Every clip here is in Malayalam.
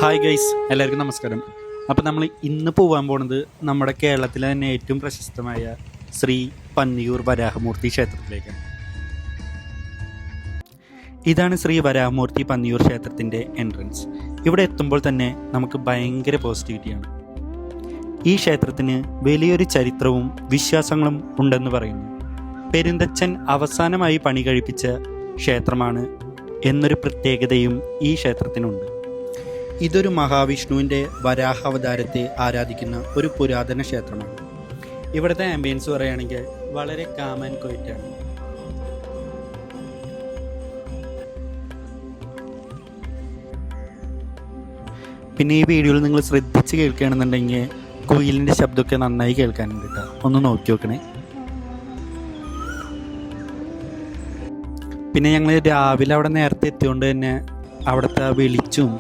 ഹായ് ഗൈസ്, എല്ലാവർക്കും നമസ്കാരം. അപ്പോൾ നമ്മൾ ഇന്ന് പോകാൻ പോണത് നമ്മുടെ കേരളത്തിലെ തന്നെ ഏറ്റവും പ്രശസ്തമായ ശ്രീ പന്നിയൂർ വരാഹമൂർത്തി ക്ഷേത്രത്തിലേക്കാണ്. ഇതാണ് ശ്രീ വരാഹമൂർത്തി പന്നിയൂർ ക്ഷേത്രത്തിൻ്റെ എൻട്രൻസ്. ഇവിടെ എത്തുമ്പോൾ തന്നെ നമുക്ക് ഭയങ്കര പോസിറ്റിവിറ്റിയാണ്. ഈ ക്ഷേത്രത്തിന് വലിയൊരു ചരിത്രവും വിശ്വാസങ്ങളും ഉണ്ടെന്ന് പറയുന്നു. പെരുന്തച്ചൻ അവസാനമായി പണി കഴിപ്പിച്ച ക്ഷേത്രമാണ് എന്നൊരു പ്രത്യേകതയും ഈ ക്ഷേത്രത്തിനുണ്ട്. ഇതൊരു മഹാവിഷ്ണുവിൻ്റെ വരാഹാവതാരത്തെ ആരാധിക്കുന്ന ഒരു പുരാതന ക്ഷേത്രമാണ്. ഇവിടുത്തെ ആംബിയൻസ് പറയുകയാണെങ്കിൽ വളരെ കാം ആൻഡ് ക്വയറ്റാണ്. പിന്നെ ഈ വീഡിയോയിൽ നിങ്ങൾ ശ്രദ്ധിച്ച് കേൾക്കുകയാണെന്നുണ്ടെങ്കിൽ കുയിലിൻ്റെ ശബ്ദമൊക്കെ നന്നായി കേൾക്കാനുണ്ട് കേട്ടോ. ഒന്ന് നോക്കി നോക്കണേ. പിന്നെ ഞങ്ങൾ രാവിലെ അവിടെ നേരത്തെ എത്തിയോണ്ട് തന്നെ അവിടുത്തെ വെളിച്ചും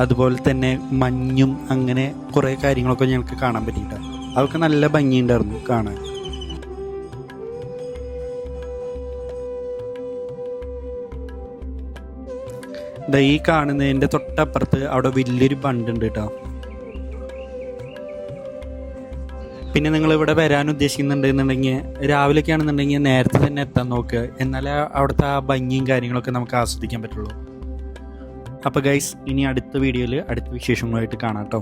അതുപോലെ തന്നെ മഞ്ഞും അങ്ങനെ കുറേ കാര്യങ്ങളൊക്കെ ഞങ്ങൾക്ക് കാണാൻ പറ്റിയിട്ടാണ്. അതൊക്കെ നല്ല ഭംഗിയുണ്ടായിരുന്നു കാണാൻ. ഈ കാണുന്നതിൻ്റെ തൊട്ടപ്പുറത്ത് അവിടെ വലിയൊരു ബണ്ടുണ്ട് കേട്ടോ. പിന്നെ നിങ്ങളിവിടെ വരാൻ ഉദ്ദേശിക്കുന്നുണ്ടെന്നുണ്ടെങ്കിൽ രാവിലെയൊക്കെ ആണെന്നുണ്ടെങ്കിൽ നേരത്തെ തന്നെ എത്താൻ നോക്കുക. എന്നാലേ അവിടുത്തെ ആ ഭംഗിയും കാര്യങ്ങളൊക്കെ നമുക്ക് ആസ്വദിക്കാൻ പറ്റുള്ളൂ. അപ്പോൾ ഗൈസ്, ഇനി അടുത്ത വീഡിയോയിൽ അടുത്ത വിശേഷങ്ങളുമായിട്ട് കാണാം കേട്ടോ.